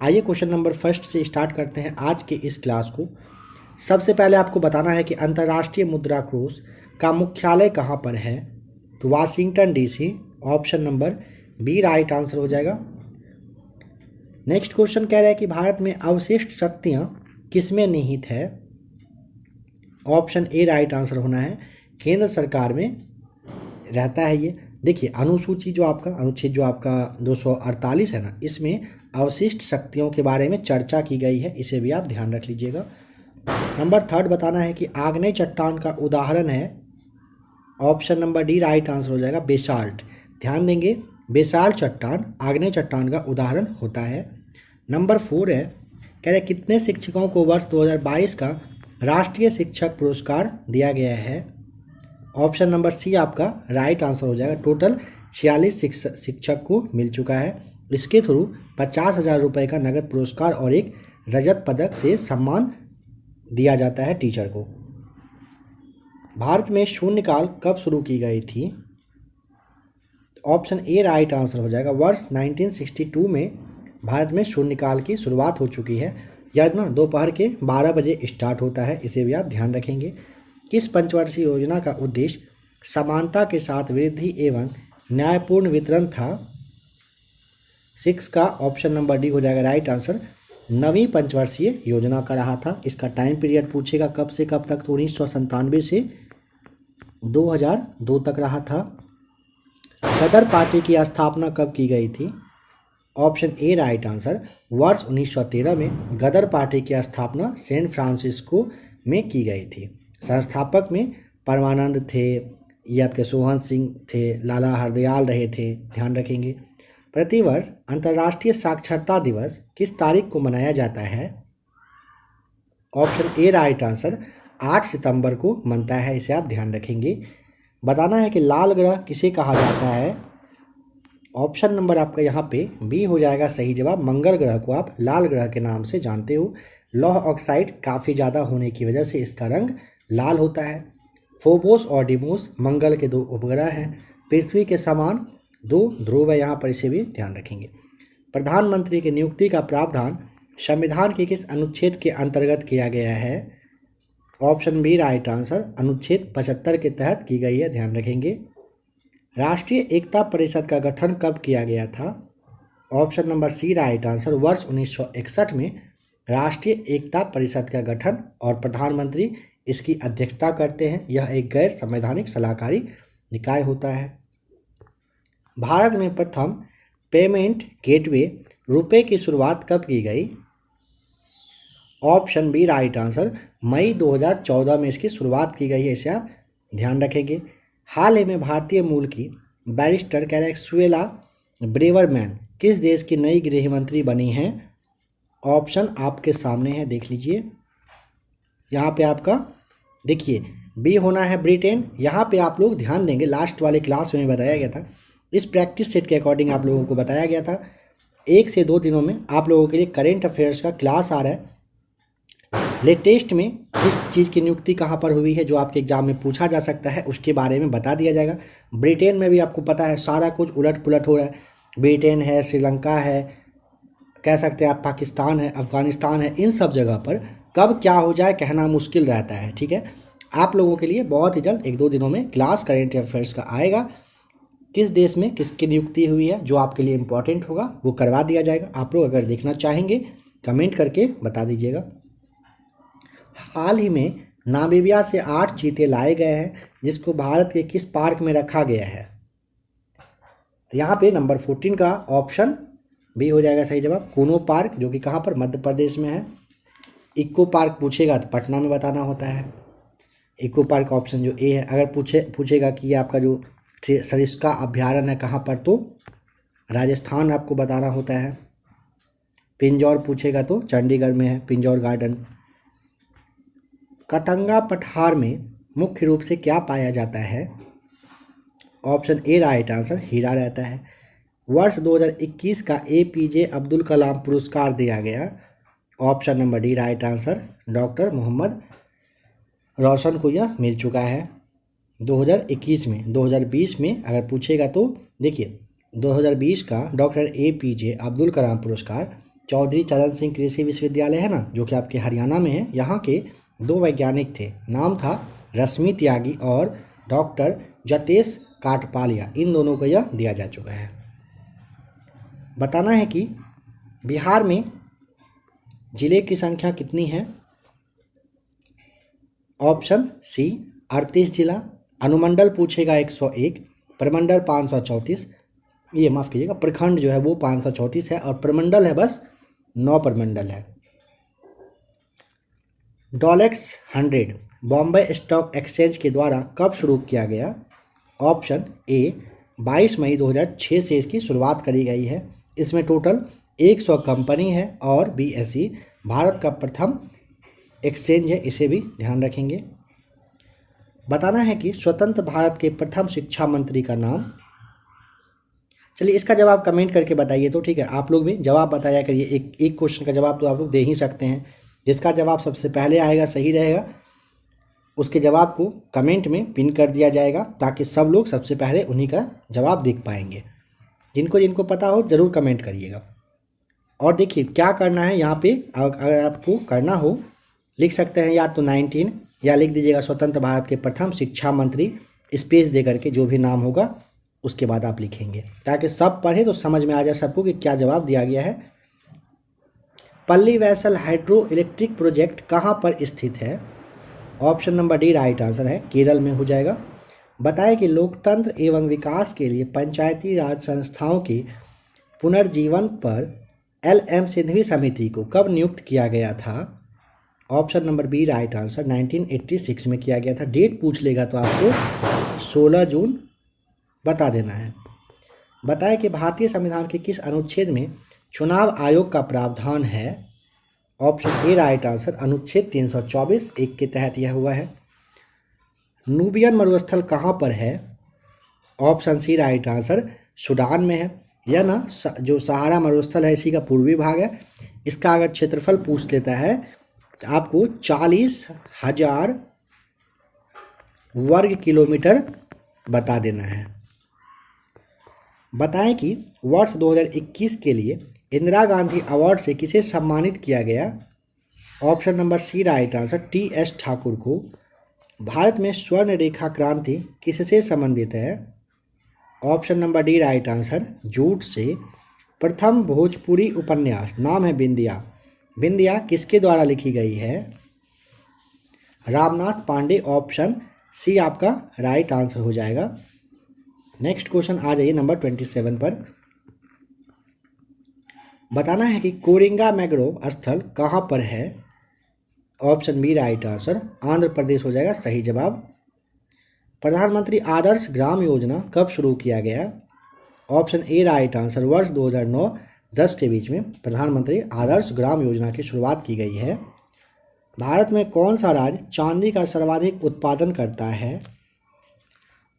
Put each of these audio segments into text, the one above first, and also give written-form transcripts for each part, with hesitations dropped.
आइए question number first से start करते हैं आज के इस क्लास को। सबसे पहले आपको बताना है कि अंतर्राष्ट्रीय मुद्रा कोष का मुख्यालय कहाँ पर है। तो Washington DC, option number B right answer हो जाएगा। नेक्स्ट क्वेश्चन कह रहा है कि भारत में अवशिष्ट शक्तियाँ किसमें निहित है। ऑप्शन ए राइट आंसर होना है, केंद्र सरकार में रहता है ये। देखिए अनुच्छेद जो आपका 248 है ना, इसमें अवशिष्ट शक्तियों के बारे में चर्चा की गई है, इसे भी आप ध्यान रख लीजिएगा। नंबर थर्ड बताना है कि आग्नेय चट्टान का उदाहरण है। Option number D right answer हो जाएगा, बेसाल्ट। ध्यान देंगे, बेसाल्ट चट्टान आग्नेय चट्टान का उदाहरण होता है। नंबर 4 है, कह रहे कितने शिक्षकों को वर्ष 2022 का राष्ट्रीय शिक्षक पुरस्कार दिया गया है। ऑप्शन नंबर सी आपका राइट आंसर हो जाएगा। टोटल 46 शिक्षक को मिल चुका है। इसके थ्रू 50,000 रुपये का नगद पुरस्कार और एक रजत पदक से सम्मान दिया जाता है टीचर को। भारत में शून्यकाल कब शुरू की गई थी। ऑप्शन ए राइट आंसर हो जाएगा। वर्ष 1962 में भारत में शून्यकाल की शुरुआत हो चुकी है। यह ना दोपहर के 12 बजे स्टार्ट होता है, इसे भी आप ध्यान रखेंगे। किस पंचवर्षीय योजना का उद्देश्य समानता के साथ वृद्धि एवं न्यायपूर्ण वितरण था। 6 का ऑप्शन नंबर डी हो जाएगा राइट आंसर। नवीं पंचवर्षीय योजना का रहा था। इसका टाइम पीरियड पूछेगा कब से कब तक, तो 1997 से 2002 तक रहा था। गदर पार्टी की स्थापना कब की गई थी। Option A right answer. वर्ष 1913 में गदर पार्टी की स्थापना सैन फ्रांसिस्को में की गई थी। संस्थापक में परमानंद थे, ये आपके सोहन सिंह थे, लाला हरदयाल रहे थे, ध्यान रखेंगे। प्रतिवर्ष अंतर्राष्ट्रीय साक्षरता दिवस किस तारीख को मनाया जाता है। ऑप्शन ए राइट आंसर, 8 सितंबर को मनता है, इसे आप ध्यान रखेंगे। बताना है कि लाल ग्रह किसे कहा जाता है। ऑप्शन नंबर आपका यहाँ पे बी हो जाएगा सही जवाब। मंगल ग्रह को आप लाल ग्रह के नाम से जानते हो। लौह ऑक्साइड काफ़ी ज़्यादा होने की वजह से इसका रंग लाल होता है। फोबोस और डिमोस मंगल के 2 उपग्रह हैं। पृथ्वी के समान 2 ध्रुव है यहाँ पर, इसे भी ध्यान रखेंगे। प्रधानमंत्री की नियुक्ति का प्रावधान संविधान के किस अनुच्छेद के अंतर्गत किया गया है। ऑप्शन बी राइट आंसर, अनुच्छेद 75 के तहत की गई है, ध्यान रखेंगे। राष्ट्रीय एकता परिषद का गठन कब किया गया था। Option number C right answer. वर्ष 1961 में राष्ट्रीय एकता परिषद का गठन और प्रधानमंत्री इसकी अध्यक्षता करते हैं। यह एक गैर संवैधानिक सलाहकारी निकाय होता है। भारत में प्रथम पेमेंट गेटवे रुपए की शुरुआत कब की गई। Option B right answer. मई 2014 में इसकी शुरुआत की गई है, इसे आप ध्यान रखेंगे। हाल ही में भारतीय मूल की बैरिस्टर कैरेक्सुएला ब्रेवरमैन किस देश की नई गृह मंत्री बनी हैं। ऑप्शन आपके सामने है, देख लीजिए। यहाँ पे आपका देखिए बी होना है ब्रिटेन। यहाँ पे आप लोग ध्यान देंगे, लास्ट वाले क्लास में बताया गया था, इस प्रैक्टिस सेट के अकॉर्डिंग आप लोगों को बताया गया था 1 से 2 दिनों में आप लोगों के लिए करेंट अफेयर्स का क्लास आ रहा है। लेटेस्ट में किस चीज़ की नियुक्ति कहाँ पर हुई है जो आपके एग्जाम में पूछा जा सकता है, उसके बारे में बता दिया जाएगा। ब्रिटेन में भी आपको पता है सारा कुछ उलट पुलट हो रहा है। ब्रिटेन है, श्रीलंका है, कह सकते हैं आप पाकिस्तान है, अफगानिस्तान है, इन सब जगह पर कब क्या हो जाए कहना मुश्किल रहता है। ठीक है, आप लोगों के लिए बहुत ही जल्द 1-2 दिनों में क्लास करेंट अफेयर्स का आएगा। किस देश में किसकी नियुक्ति हुई है जो आपके लिए इम्पोर्टेंट होगा वो करवा दिया जाएगा। आप लोग अगर देखना चाहेंगे कमेंट करके बता दीजिएगा। हाल ही में नामीबिया से 8 चीते लाए गए हैं, जिसको भारत के किस पार्क में रखा गया है। तो यहाँ पे नंबर 14 का ऑप्शन बी हो जाएगा सही जवाब। कूनो पार्क, जो कि कहाँ पर, मध्य प्रदेश में है। इको पार्क पूछेगा तो पटना में बताना होता है। इको पार्क ऑप्शन जो ए है। अगर पूछेगा कि ये आपका जो सरिस्का अभ्यारण्य है कहाँ पर, तो राजस्थान आपको बताना होता है। पिंजौर पूछेगा तो चंडीगढ़ में है पिंजौर गार्डन। कटंगा पठार में मुख्य रूप से क्या पाया जाता है। ऑप्शन ए राइट आंसर, हीरा रहता है। वर्ष 2021 का APJ अब्दुल कलाम पुरस्कार दिया गया। Option number D right answer, doctor Mohammad Roshan को यह मिल चुका है 2021 में। 2020 में अगर पूछेगा तो देखिए 2020 का डॉक्टर APJ अब्दुल कलाम पुरस्कार चौधरी चरण सिंह कृषि विश्वविद्यालय है ना, जो कि आपके हरियाणा में है, यहाँ के 2 वैज्ञानिक थे, नाम था रश्मि त्यागी और डॉक्टर जतेश काटपालिया, इन दोनों को यह दिया जा चुका है। बताना है कि बिहार में जिले की संख्या कितनी है। ऑप्शन सी 38 जिला, अनुमंडल पूछेगा 101, प्रमंडल 534, ये माफ़ कीजिएगा प्रखंड जो है वो 534 है और प्रमंडल है बस 9 प्रमंडल है। डॉलेक्स 100 बॉम्बे स्टॉक एक्सचेंज के द्वारा कब शुरू किया गया। ऑप्शन ए 22 मई 2006 से इसकी शुरुआत करी गई है। इसमें टोटल 100 कंपनी है और BSE भारत का प्रथम एक्सचेंज है, इसे भी ध्यान रखेंगे। बताना है कि स्वतंत्र भारत के प्रथम शिक्षा मंत्री का नाम। चलिए इसका जवाब कमेंट करके बताइए तो ठीक है, आप लोग भी जवाब बताया करिए। एक क्वेश्चन का जवाब तो आप लोग दे ही सकते हैं, जिसका जवाब सबसे पहले आएगा सही रहेगा, उसके जवाब को कमेंट में पिन कर दिया जाएगा ताकि सब लोग सबसे पहले उन्हीं का जवाब देख पाएंगे। जिनको जिनको पता हो ज़रूर कमेंट करिएगा। और देखिए क्या करना है यहाँ पे, अगर आपको करना हो लिख सकते हैं या तो 19 या लिख दीजिएगा स्वतंत्र भारत के प्रथम शिक्षा मंत्री, स्पेस दे करके जो भी नाम होगा उसके बाद आप लिखेंगे ताकि सब पढ़े तो समझ में आ जाए सबको कि क्या जवाब दिया गया है। पल्ली वैसल हाइड्रो इलेक्ट्रिक प्रोजेक्ट कहाँ पर स्थित है। Option number D right answer है, केरल में हो जाएगा। बताएं कि लोकतंत्र एवं विकास के लिए पंचायती राज संस्थाओं के पुनर्जीवन पर LM सिंघवी समिति को कब नियुक्त किया गया था। Option number B right answer, 1986 में किया गया था। डेट पूछ लेगा तो आपको 16 जून बता देना है। बताएं कि भारतीय संविधान के किस अनुच्छेद में चुनाव आयोग का प्रावधान है। ऑप्शन ए राइट आंसर, अनुच्छेद 324 1 के तहत यह हुआ है। नूबियन मरुस्थल कहाँ पर है। Option C right answer, Sudan में है। यह ना जो सहारा मरुस्थल है इसी का पूर्वी भाग है। इसका अगर क्षेत्रफल पूछ लेता है तो आपको 40,000 वर्ग किलोमीटर बता देना है। बताएं कि वर्ष 2021 के लिए इंदिरा गांधी अवार्ड से किसे सम्मानित किया गया। Option number C right answer, TS Thakur को। भारत में स्वर्ण रेखा क्रांति किससे संबंधित है। Option number D right answer, jute से। प्रथम भोजपुरी उपन्यास नाम है बिंदिया, बिंदिया किसके द्वारा लिखी गई है। रामनाथ पांडे। ऑप्शन सी आपका राइट आंसर हो जाएगा। नेक्स्ट क्वेश्चन आ जाइए नंबर 27 पर। बताना है कि कोरिंगा मैंग्रोव स्थल कहाँ पर है। Option B right answer, Andhra Pradesh हो जाएगा सही जवाब। प्रधानमंत्री आदर्श ग्राम योजना कब शुरू किया गया। ऑप्शन ए राइट आंसर, वर्ष 2009-10 के बीच में प्रधानमंत्री आदर्श ग्राम योजना की शुरुआत की गई है। भारत में कौन सा राज्य चांदी का सर्वाधिक उत्पादन करता है।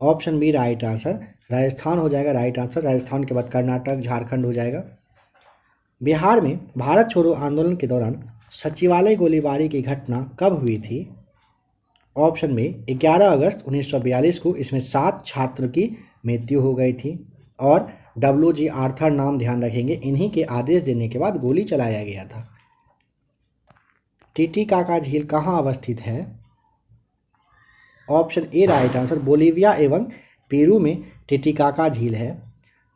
Option B right answer, Rajasthan हो जाएगा राइट आंसर। राजस्थान के बाद कर्नाटक, झारखंड हो जाएगा। बिहार में भारत छोड़ो आंदोलन के दौरान सचिवालय गोलीबारी की घटना कब हुई थी। ऑप्शन में 11 अगस्त 1942 को इसमें 7 छात्र की मृत्यु हो गई थी और WG आर्थर नाम ध्यान रखेंगे, इन्हीं के आदेश देने के बाद गोली चलाया गया था। टिटिकाका झील कहाँ अवस्थित है। Option A right answer, Bolivia एवं पेरू में टिटिकाका झील है।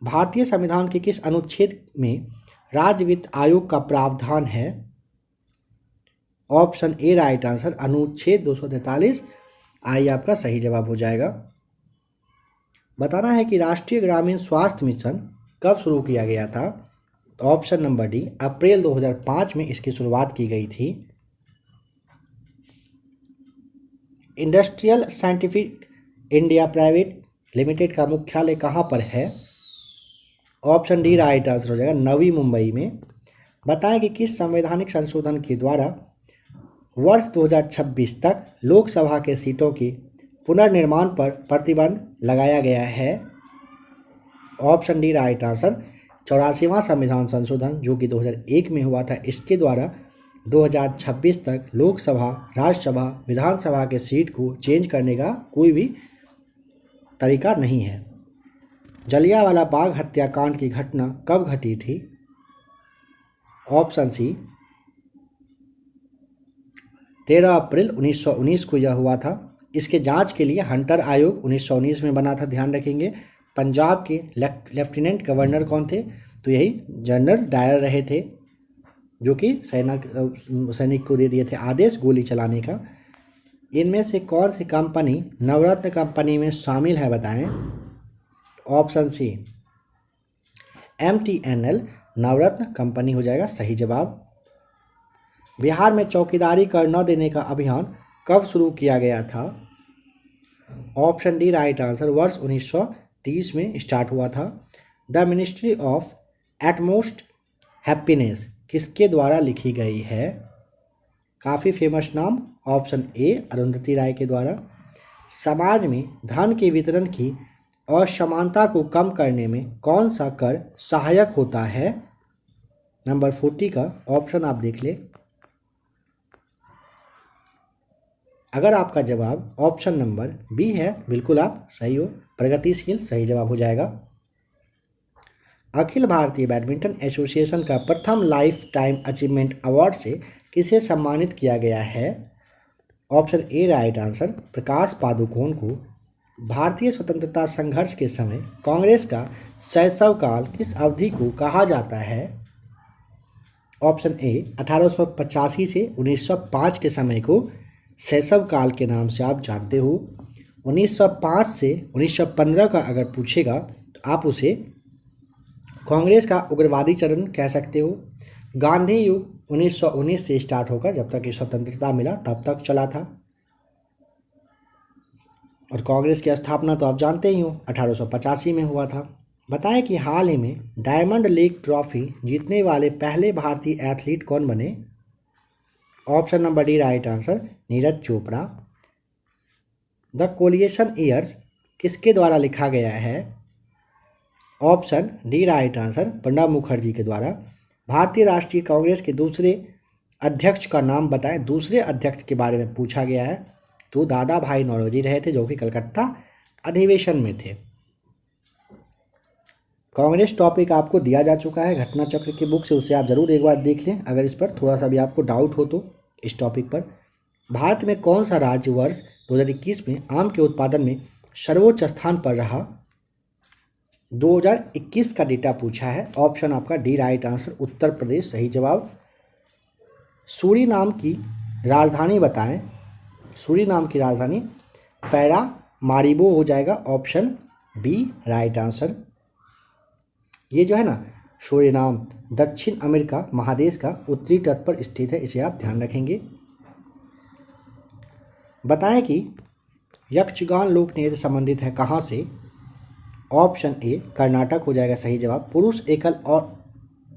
भारतीय संविधान के किस अनुच्छेद में राज्य वित्त आयोग का प्रावधान है। ऑप्शन ए राइट आंसर, अनुच्छेद 243 आई आपका सही जवाब हो जाएगा। बताना है कि राष्ट्रीय ग्रामीण स्वास्थ्य मिशन कब शुरू किया गया था। तो ऑप्शन नंबर डी, अप्रैल 2005 में इसकी शुरुआत की गई थी। Industrial scientific India private limited का मुख्यालय कहाँ पर है। ऑप्शन डी राइट आंसर हो जाएगा, नवी मुंबई में। बताएं कि किस संवैधानिक संशोधन के द्वारा वर्ष 2026 तक लोकसभा के सीटों की पुनर्निर्माण पर प्रतिबंध लगाया गया है। ऑप्शन डी राइट आंसर, 84वां संविधान संशोधन जो कि 2001 में हुआ था, इसके द्वारा 2026 तक लोकसभा, राज्यसभा, विधानसभा के सीट को चेंज करने का कोई भी तरीका नहीं है। जलियांवाला बाग हत्याकांड की घटना कब घटी थी। ऑप्शन सी 13 अप्रैल 1919 को यह हुआ था। इसके जांच के लिए हंटर आयोग 1919 में बना था, ध्यान रखेंगे। पंजाब के लेफ्टिनेंट गवर्नर कौन थे? तो यही जनरल डायर रहे थे, जो कि सैनिक को दे दिए थे आदेश गोली चलाने का। इनमें से कौन सी कंपनी नवरत्न कंपनी में शामिल है, बताएं। ऑप्शन सी MTNL नवरत्न कंपनी हो जाएगा सही जवाब। बिहार में चौकीदारी कर न देने का अभियान कब शुरू किया गया था? ऑप्शन डी राइट आंसर, वर्ष 1930 में स्टार्ट हुआ था। The ministry of utmost happiness किसके द्वारा लिखी गई है? काफ़ी फेमस नाम, ऑप्शन ए अरुंधति राय के द्वारा। समाज में धन के वितरण की असमानता को कम करने में कौन सा कर सहायक होता है? नंबर 40 का ऑप्शन आप देख ले। अगर आपका जवाब ऑप्शन नंबर बी है, बिल्कुल आप सही हो, प्रगतिशील सही जवाब हो जाएगा। अखिल भारतीय बैडमिंटन एसोसिएशन का प्रथम लाइफ टाइम अचीवमेंट अवार्ड से किसे सम्मानित किया गया है? Option A right answer, Prakash Padukone को। भारतीय स्वतंत्रता संघर्ष के समय कांग्रेस का शैशव काल किस अवधि को कहा जाता है? ऑप्शन ए 1885 से 1905 के समय को शैशव काल के नाम से आप जानते हो। 1905 से 1915 का अगर पूछेगा तो आप उसे कांग्रेस का उग्रवादी चरण कह सकते हो। गांधी युग 1919 से स्टार्ट होकर जब तक कि स्वतंत्रता मिला तब तक चला था। और कांग्रेस की स्थापना तो आप जानते ही हो 1885 में हुआ था। बताएं कि हाल ही में डायमंड लीग ट्रॉफी जीतने वाले पहले भारतीय एथलीट कौन बने? Option number D right answer, Neeraj Chopra. The coalition years किसके द्वारा लिखा गया है? Option D right answer, Pranab Mukherjee के द्वारा। भारतीय राष्ट्रीय कांग्रेस के दूसरे अध्यक्ष का नाम बताएं। दूसरे अध्यक्ष के बारे में पूछा गया है तो दादा भाई नौरोजी रहे थे, जो कि कलकत्ता अधिवेशन में थे। कांग्रेस टॉपिक आपको दिया जा चुका है घटना चक्र की बुक से, उसे आप जरूर एक बार देख लें अगर इस पर थोड़ा सा भी आपको डाउट हो तो इस टॉपिक पर। भारत में कौन सा राज्य वर्ष 2021 में आम के उत्पादन में सर्वोच्च स्थान पर रहा? 2021 का डेटा पूछा है। ऑप्शन आपका D right answer, Uttar Pradesh सही जवाब। सूरीनाम की राजधानी बताएं। सूरीनाम की राजधानी पैरामारिबो हो जाएगा, ऑप्शन बी राइट आंसर। ये जो है ना सूरीनाम दक्षिण अमेरिका महादेश का उत्तरी तट पर स्थित है, इसे आप ध्यान रखेंगे। बताएं कि यक्षगान लोक नृत्य संबंधित है कहाँ से? ऑप्शन ए कर्नाटक हो जाएगा सही जवाब। पुरुष एकल और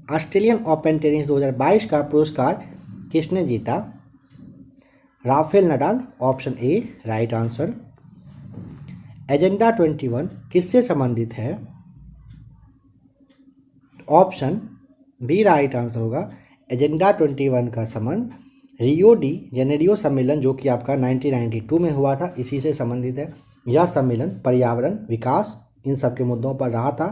ऑस्ट्रेलियन ओपन टेनिस 2022 का पुरस्कार किसने जीता? Rafael Nadal, option A right answer. Agenda 21 किससे संबंधित है? ऑप्शन बी राइट आंसर होगा। एजेंडा 21 का संबंध रियो डी जेनेरियो सम्मेलन, जो कि आपका 1992 में हुआ था, इसी से संबंधित है। यह सम्मेलन पर्यावरण, विकास, इन सब के मुद्दों पर रहा था।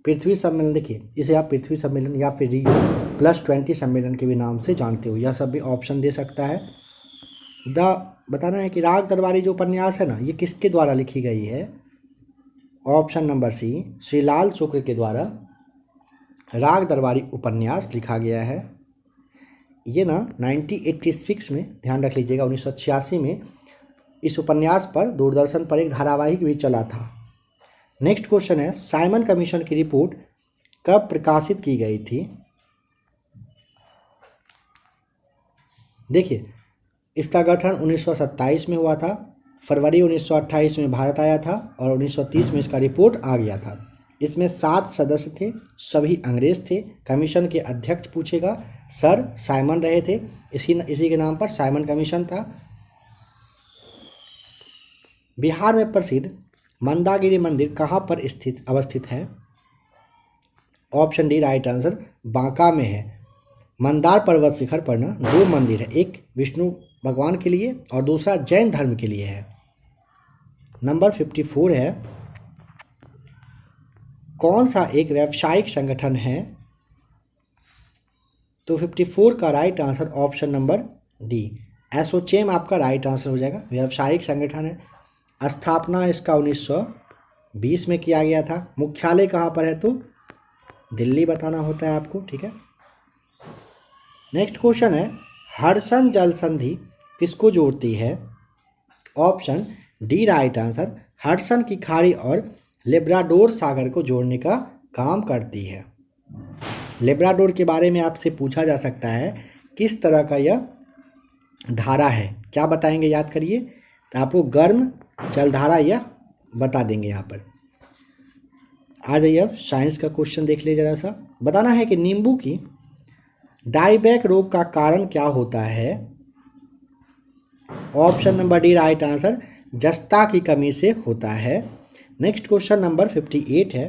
पृथ्वी सम्मेलन, देखिए इसे आप पृथ्वी सम्मेलन या फिर रियो +20 सम्मेलन के भी नाम से जानते हो, यह सब भी ऑप्शन दे सकता है। बताना है कि राग दरबारी जो उपन्यास है ना, ये किसके द्वारा लिखी गई है? ऑप्शन नंबर सी श्रीलाल शुक्ल के द्वारा राग दरबारी उपन्यास लिखा गया है। ये ना 1986 में, ध्यान रख लीजिएगा, 1986 में इस उपन्यास पर दूरदर्शन पर एक धारावाहिक भी चला था। नेक्स्ट क्वेश्चन है, साइमन कमीशन की रिपोर्ट कब प्रकाशित की गई थी? देखिए इसका गठन 1927 में हुआ था, फरवरी 1928 में भारत आया था और 1930 में इसका रिपोर्ट आ गया था। इसमें 7 सदस्य थे, सभी अंग्रेज थे। कमीशन के अध्यक्ष पूछेगा, सर साइमन रहे थे, इसी के नाम पर साइमन कमीशन था। बिहार में प्रसिद्ध मंदागिरी मंदिर कहाँ पर अवस्थित है? Option D right answer, Banka में है। मंदार पर्वत शिखर पर ना 2 मंदिर है, एक विष्णु भगवान के लिए और दूसरा जैन धर्म के लिए है। नंबर 54 है, कौन सा एक व्यावसायिक संगठन है? तो 54 का right answer option number D, ASSOCHAM आपका राइट आंसर हो जाएगा। व्यावसायिक संगठन है। स्थापना इसका 1920 में किया गया था। मुख्यालय कहाँ पर है? तो दिल्ली बताना होता है आपको, ठीक है। नेक्स्ट क्वेश्चन है, हडसन जल संधि किसको जोड़ती है? Option D right answer, Hudson की खाड़ी और लेब्राडोर सागर को जोड़ने का काम करती है। लेब्राडोर के बारे में आपसे पूछा जा सकता है, किस तरह का यह धारा है, क्या बताएंगे? याद करिए, तो आपको गर्म जलधारा यह बता देंगे यहाँ पर। आ जाइए अब साइंस का क्वेश्चन देख लीजिए जरा सा। बताना है कि नींबू की डायबैक रोग का कारण क्या होता है? Option number D right answer, जस्ता की कमी से होता है। नेक्स्ट क्वेश्चन नंबर 58 है,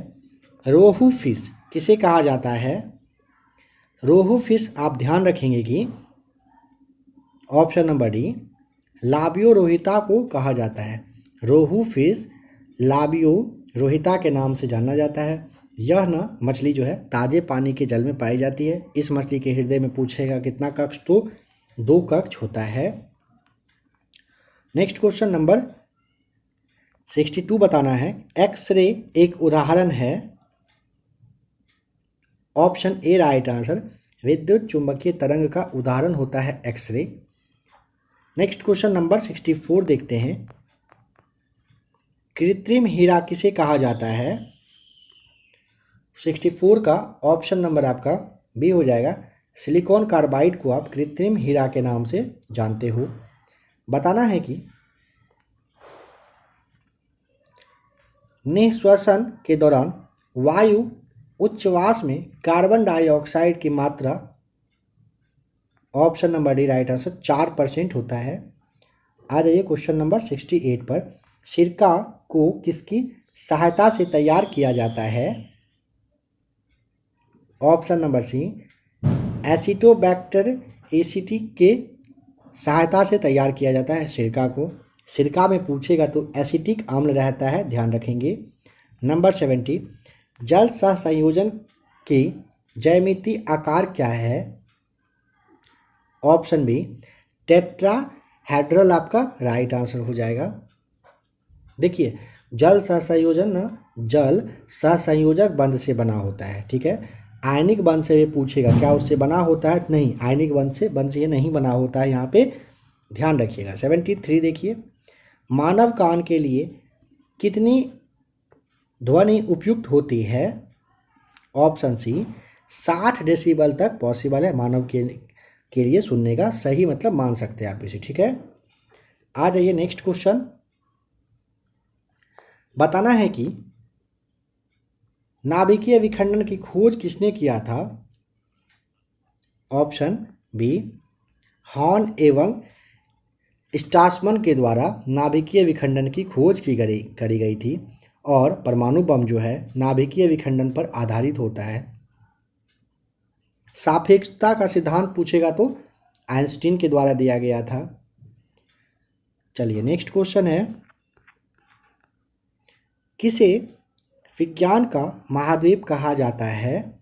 रोहू फिश किसे कहा जाता है? रोहू फिश आप ध्यान रखेंगे कि ऑप्शन नंबर डी लाबियो रोहिता को कहा जाता है। रोहू फिश लाबियो रोहिता के नाम से जाना जाता है। यह ना मछली जो है ताजे पानी के जल में पाई जाती है। इस मछली के हृदय में पूछेगा कितना कक्ष, तो 2 कक्ष होता है। नेक्स्ट क्वेश्चन नंबर 62 बताना है, एक्सरे एक उदाहरण है। ऑप्शन ए राइट आंसर, विद्युत चुंबकीय तरंग का उदाहरण होता है एक्सरे। नेक्स्ट क्वेश्चन नंबर 64 देखते हैं, कृत्रिम हीरा किसे कहा जाता है? 64 का ऑप्शन नंबर आपका बी हो जाएगा, सिलिकॉन कार्बाइड को आप कृत्रिम हीरा के नाम से जानते हो। बताना है कि निःश्वसन के दौरान वायु उच्छ्वास में कार्बन डाइऑक्साइड की मात्रा, option number D right answer, 4% होता है। आ जाइए क्वेश्चन नंबर 68 पर, सिरका को किसकी सहायता से तैयार किया जाता है? ऑप्शन नंबर सी, एसिटोबैक्टर एसिटी के सहायता से तैयार किया जाता है सिरका को। सिरका में पूछेगा तो एसिटिक अम्ल रहता है, ध्यान रखेंगे। नंबर 70, जल सहसंयोजन की ज्यामितीय आकार क्या है? ऑप्शन बी टेट्राहेड्रल आपका राइट आंसर हो जाएगा। देखिए, जल सहसंयोजन ना जल सहसंयोजक बंध से बना होता है, ठीक है। आयनिक बंध से ये पूछेगा क्या उससे बना होता है? नहीं, आयनिक बंध से ये नहीं बना होता है, यहाँ पे ध्यान रखिएगा। 73 देखिए, मानव कान के लिए कितनी ध्वनि उपयुक्त होती है? ऑप्शन सी 60 डेसिबल तक पॉसिबल है मानव के लिए सुनने का, सही मतलब मान सकते हैं आप इसे, ठीक है। आ जाइए नेक्स्ट क्वेश्चन। बताना है कि नाभिकीय विखंडन की खोज किसने किया था? ऑप्शन बी हॉर्न एवं स्ट्रासमन के द्वारा नाभिकीय विखंडन की खोज करी गई थी, और परमाणु बम जो है नाभिकीय विखंडन पर आधारित होता है। सापेक्षता का सिद्धांत पूछेगा तो आइंस्टीन के द्वारा दिया गया था। चलिए नेक्स्ट क्वेश्चन है, किसे विज्ञान का महाद्वीप कहा जाता है?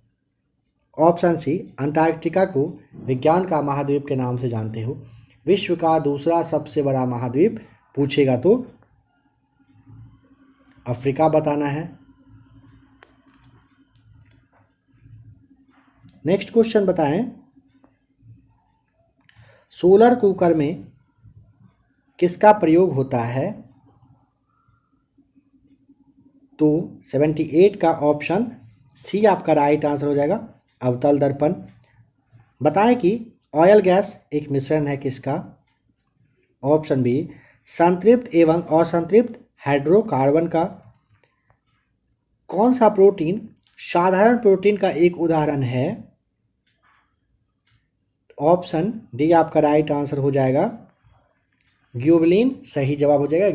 ऑप्शन सी अंटार्कटिका को विज्ञान का महाद्वीप के नाम से जानते हो। विश्व का दूसरा सबसे बड़ा महाद्वीप पूछेगा तो अफ्रीका बताना है। नेक्स्ट क्वेश्चन बताएं, सोलर कुकर में किसका प्रयोग होता है? तो 78 का ऑप्शन सी आपका राइट आंसर हो जाएगा, अवतल दर्पण। बताएं कि ऑयल गैस एक मिश्रण है किसका? ऑप्शन बी संतृप्त एवं असंतृप्त हाइड्रोकार्बन का। कौन सा प्रोटीन साधारण प्रोटीन का एक उदाहरण है? ऑप्शन डी आपका राइट आंसर हो जाएगा, ग्लोबुलिन सही जवाब हो जाएगा।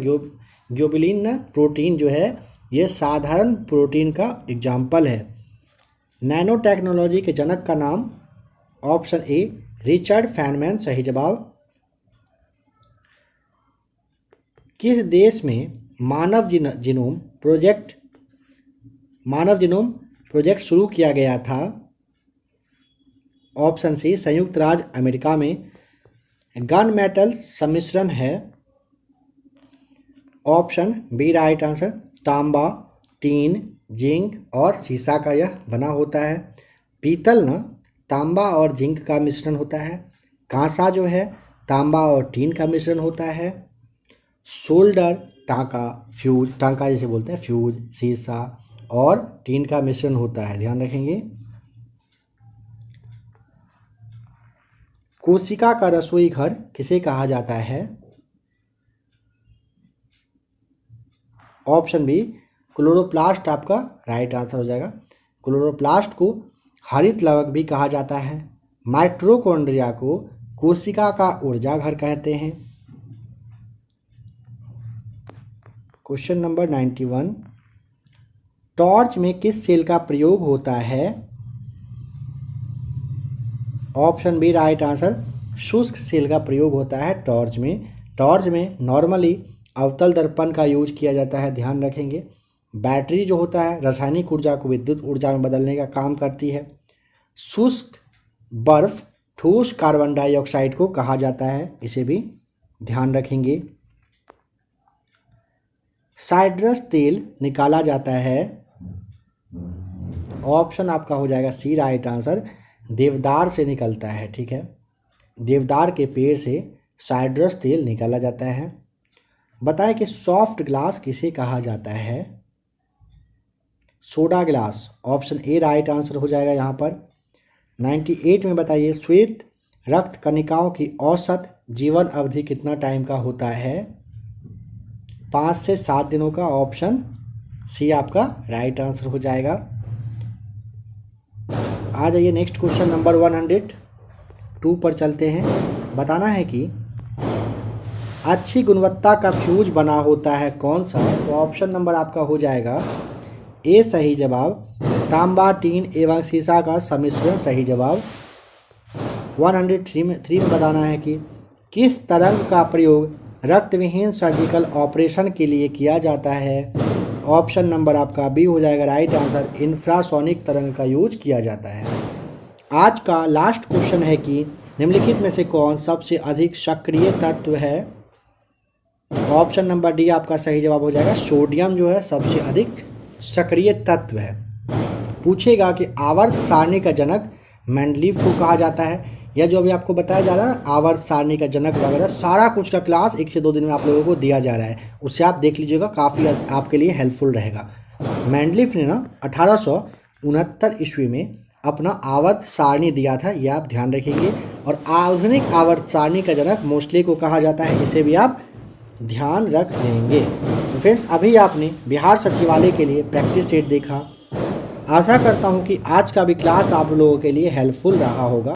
ग्लोबुलिन ना प्रोटीन जो है ये साधारण प्रोटीन का एग्जाम्पल है। नैनो टेक्नोलॉजी के जनक का नाम? ऑप्शन ए रिचर्ड फैनमैन सही जवाब। किस देश में मानव जीनोम प्रोजेक्ट शुरू किया गया था? ऑप्शन सी संयुक्त राज्य अमेरिका में। गन मेटल सम्मिश्रण है। Option B right answer. तांबा, टीन, जिंक और सीसा का यह बना होता है। पीतल ना तांबा और जिंक का मिश्रण होता है। कांसा जो है तांबा और टीन का मिश्रण होता है। सोल्डर टांका, फ्यूज, टांका जैसे बोलते हैं, फ्यूज, सीसा और टीन का मिश्रण होता है, ध्यान रखेंगे। कोशिका का रसोई घर किसे कहा जाता है? ऑप्शन बी क्लोरोप्लास्ट आपका राइट आंसर हो जाएगा। क्लोरोप्लास्ट को हरित लवक भी कहा जाता है। माइटोकॉन्ड्रिया को कोशिका का ऊर्जा घर कहते हैं। क्वेश्चन नंबर 91, टॉर्च में किस सेल का प्रयोग होता है? Option B right answer. शुष्क सेल का प्रयोग होता है टॉर्च में। टॉर्च में नॉर्मली अवतल दर्पण का यूज किया जाता है, ध्यान रखेंगे। बैटरी जो होता है रासायनिक ऊर्जा को विद्युत ऊर्जा में बदलने का काम करती है। शुष्क बर्फ ठोस कार्बन डाइऑक्साइड को कहा जाता है, इसे भी ध्यान रखेंगे। साइट्रस तेल निकाला जाता है। ऑप्शन आपका हो जाएगा सी राइट आंसर। देवदार से निकलता है, ठीक है। देवदार के पेड़ से साइट्रस तेल निकाला जाता है। बताएं कि सॉफ्ट ग्लास किसे कहा जाता है? Soda glass. Option A right answer हो जाएगा यहाँ पर। 98 में बताइए श्वेत रक्त कणिकाओं की औसत जीवन अवधि कितना टाइम का होता है? 5 से 7 दिनों का। ऑप्शन सी आपका राइट आंसर हो जाएगा। आ जाइए नेक्स्ट क्वेश्चन नंबर 102 पर चलते हैं। बताना है कि अच्छी गुणवत्ता का फ्यूज बना होता है कौन सा? तो ऑप्शन नंबर आपका हो जाएगा ए सही जवाब। तांबा, टीन एवं सीसा का सम्मिश्रण सही जवाब। 103 में बताना है कि किस तरंग का प्रयोग रक्तविहीन सर्जिकल ऑपरेशन के लिए किया जाता है? ऑप्शन नंबर आपका बी हो जाएगा राइट आंसर। इंफ्रासोनिक तरंग का यूज किया जाता है। आज का लास्ट क्वेश्चन है कि निम्नलिखित में से कौन सबसे अधिक सक्रिय तत्व है? ऑप्शन नंबर डी आपका सही जवाब हो जाएगा। सोडियम जो है सबसे अधिक सक्रिय तत्व है। पूछेगा कि आवर्त सारणी का जनक मेंडलीफ को कहा जाता है। या जो अभी आपको बताया जा रहा है ना आवर्त सारणी का जनक वगैरह सारा कुछ का क्लास 1 से 2 दिन में आप लोगों को दिया जा रहा है, उससे आप देख लीजिएगा, काफ़ी आपके लिए हेल्पफुल रहेगा। मेंडलीफ ने ना 1869 ईस्वी में अपना आवर्त सारणी दिया था, यह आप ध्यान रखेंगे। और आधुनिक आवर्त सारणी का जनक मोस्टली को कहा जाता है, इसे भी आप ध्यान रख लेंगे। तो फ्रेंड्स अभी आपने बिहार सचिवालय के लिए प्रैक्टिस सेट देखा। आशा करता हूँ कि आज का भी क्लास आप लोगों के लिए हेल्पफुल रहा होगा।